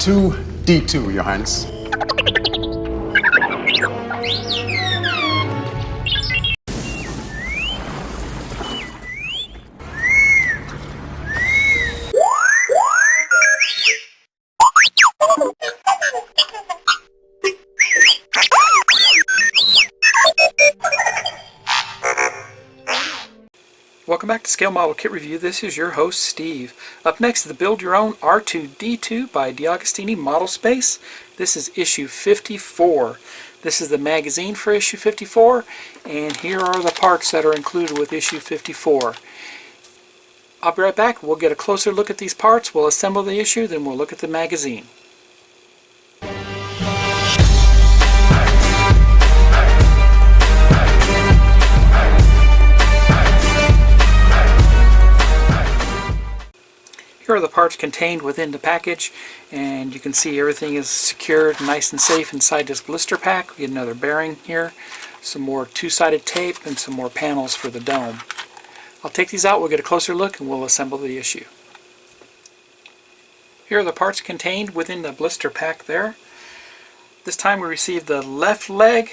R2-D2, Your Highness. Welcome back to Scale Model Kit Review. This is your host, Steve. Up next is the Build Your Own R2-D2 by D'Agostini Model Space. This is issue 54. This is the magazine for issue 54, and here are the parts that are included with issue 54. I'll be right back. We'll get a closer look at these parts. We'll assemble the issue, then we'll look at the magazine. Here are the parts contained within the package, and you can see everything is secured nice and safe inside this blister pack. We get another bearing here, some more two-sided tape, and some more panels for the dome. I'll take these out, we'll get a closer look, and we'll assemble the issue. Here are the parts contained within the blister pack there. This time we received the left leg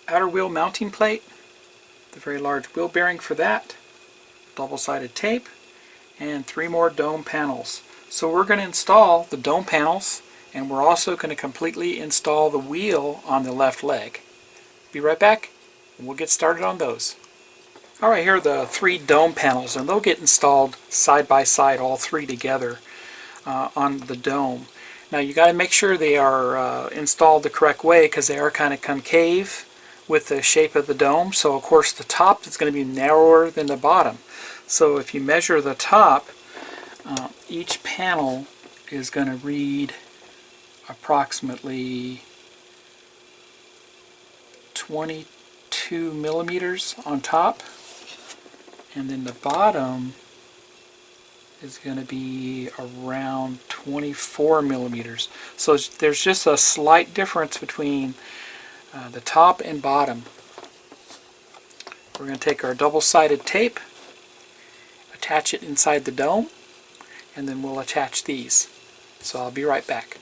outer wheel mounting plate, the very large wheel bearing for that, double-sided tape, and 3 more dome panels. So we're going to install the dome panels, and we're also going to completely install the wheel on the left leg. Be right back, and we'll get started on those. Alright, here are the 3 dome panels, and they'll get installed side by side, all 3 together on the dome. Now you got to make sure they are installed the correct way, because they are kind of concave with the shape of the dome. So of course the top is going to be narrower than the bottom. So if you measure the top, each panel is going to read approximately 22 millimeters on top, and then the bottom is going to be around 24 millimeters. So there's just a slight difference between the top and bottom. We're going to take our double-sided tape, attach it inside the dome, and then we'll attach these. So I'll be right back.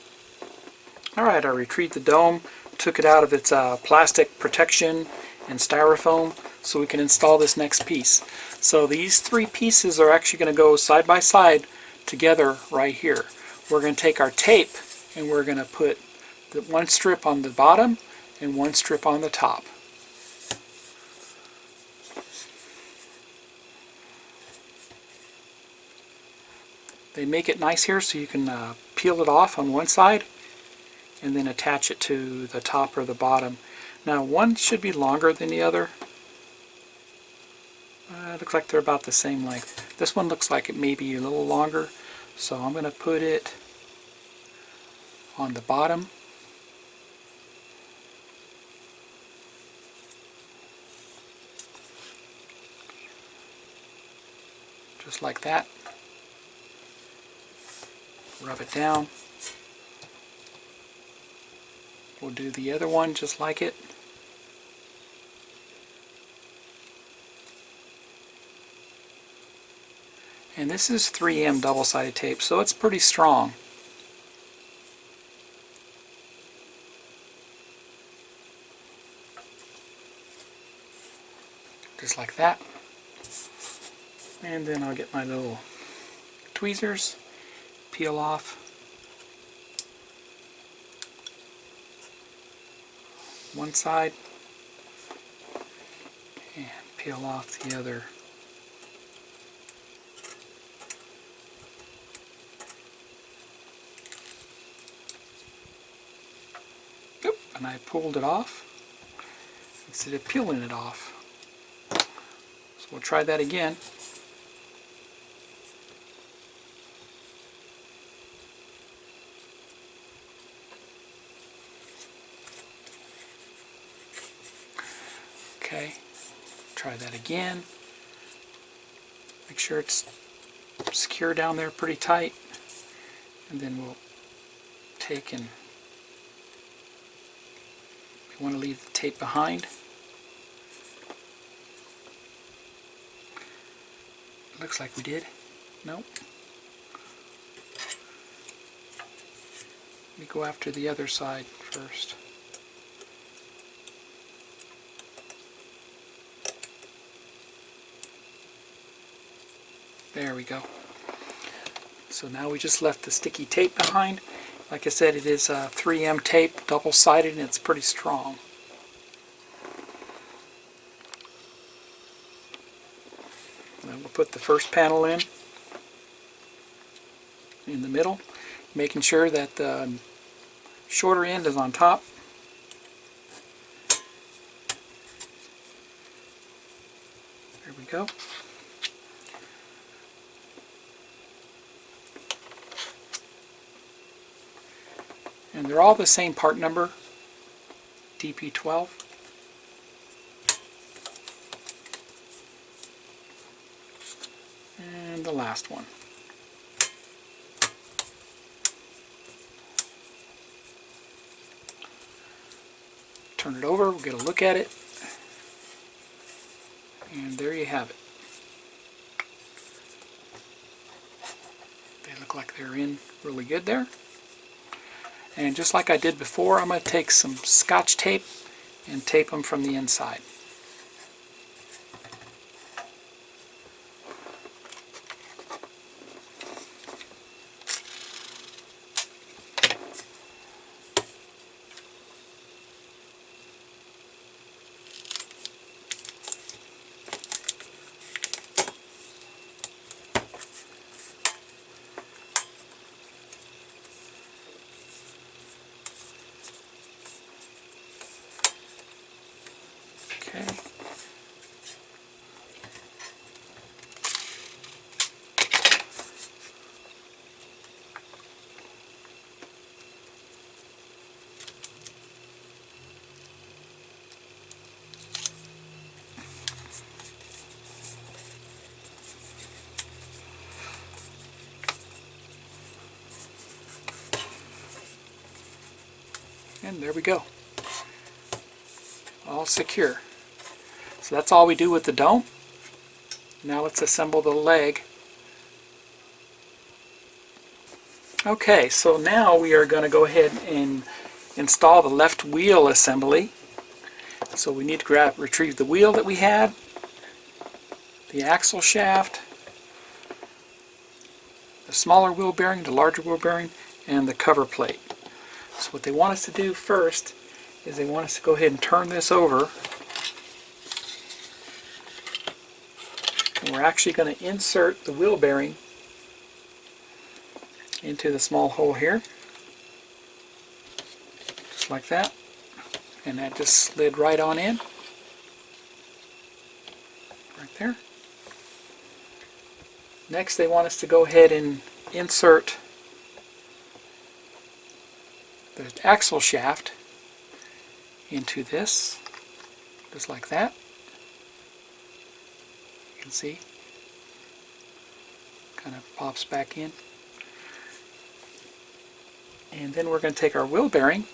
Alright, I retrieved the dome, took it out of its plastic protection and styrofoam so we can install this next piece. So these 3 pieces are actually going to go side by side together right here. We're going to take our tape and we're going to put the 1 strip on the bottom and 1 strip on the top. They make it nice here so you can peel it off on one side and then attach it to the top or the bottom. Now one should be longer than the other. It looks like they're about the same length. This one looks like it may be a little longer, so I'm going to put it on the bottom. Just like that. Rub it down. We'll do the other one just like it. And this is 3M double-sided tape, so it's pretty strong. Just like that. And then I'll get my little tweezers, peel off one side and peel off the other. Oop, and I pulled it off instead of peeling it off. So we'll try that again. Okay, try that again. Make sure it's secure down there pretty tight, and then we'll take and we want to leave the tape behind. Looks like we did. Nope. Let me go after the other side first. There we go. So now we just left the sticky tape behind. Like I said, it is 3M tape, double-sided, and it's pretty strong. Then we'll put the first panel in the middle, making sure that the shorter end is on top. There we go. And they're all the same part number, DP12. And the last one. Turn it over, we'll get a look at it. And there you have it. They look like they're in really good there. And just like I did before, I'm going to take some Scotch tape and tape them from the inside. Okay. And there we go. All secure. So that's all we do with the dome. Now let's assemble the leg. Okay, so now we are going to go ahead and install the left wheel assembly. So we need to retrieve the wheel that we had, the axle shaft, the smaller wheel bearing, the larger wheel bearing, and the cover plate. So what they want us to do first is they want us to go ahead and turn this over. And we're actually going to insert the wheel bearing into the small hole here, just like that, and that just slid right on in, right there. Next they want us to go ahead and insert the axle shaft into this, just like that. You can see, kind of pops back in. And then we're going to take our wheel bearing,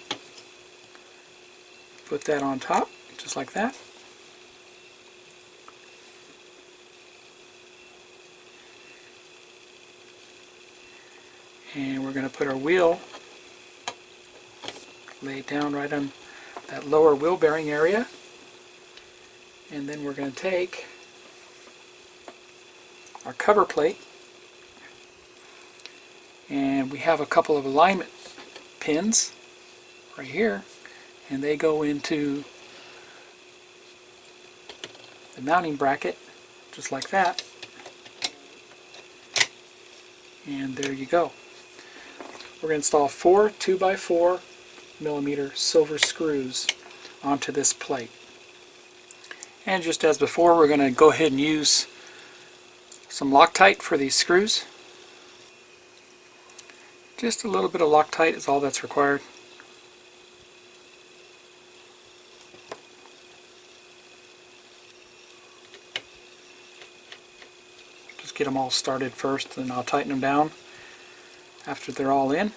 put that on top, just like that. And we're going to put our wheel laid down right on that lower wheel bearing area. And then we're going to take our cover plate, and we have a couple of alignment pins right here, and they go into the mounting bracket just like that, and there you go. We're going to install 4 2x4 millimeter silver screws onto this plate, and just as before, we're going to go ahead and use some Loctite for these screws. Just a little bit of Loctite is all that's required. Just get them all started first, and I'll tighten them down after they're all in.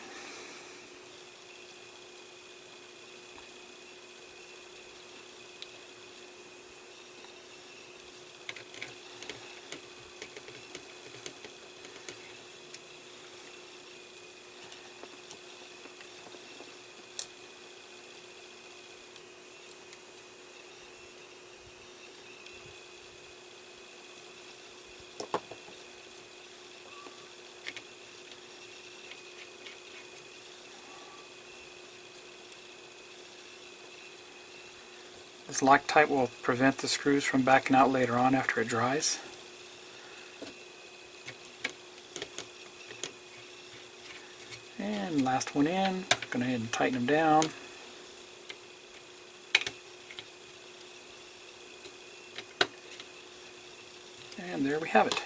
This Loctite will prevent the screws from backing out later on after it dries. And last one in, go ahead and tighten them down. And there we have it.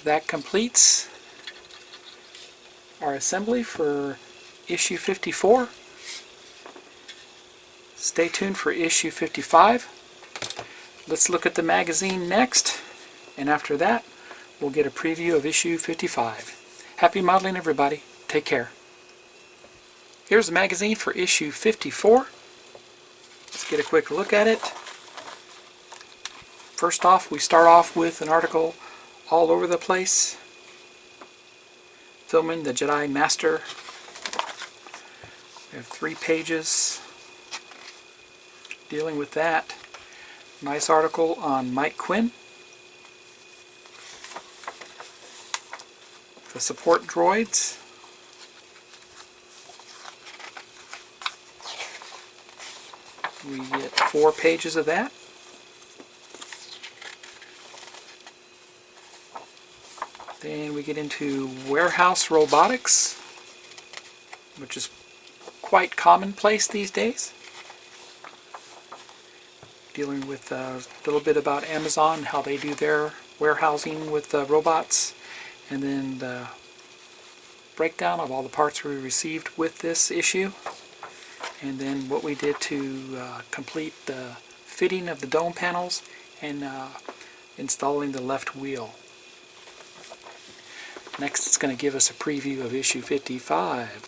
That completes our assembly for issue 54. Stay tuned for issue 55. Let's look at the magazine next, and after that we'll get a preview of issue 55. Happy modeling, everybody. Take care. Here's the magazine for issue 54. Let's get a quick look at it. First off, we start off with an article all over the place, filming the Jedi Master. We have 3 pages dealing with that. Nice article on Mike Quinn. The support droids. We get 4 pages of that. Then we get into warehouse robotics, which is quite commonplace these days. Dealing with a little bit about Amazon, how they do their warehousing with robots, and then the breakdown of all the parts we received with this issue, and then what we did to complete the fitting of the dome panels and installing the left wheel. Next, it's going to give us a preview of issue 55.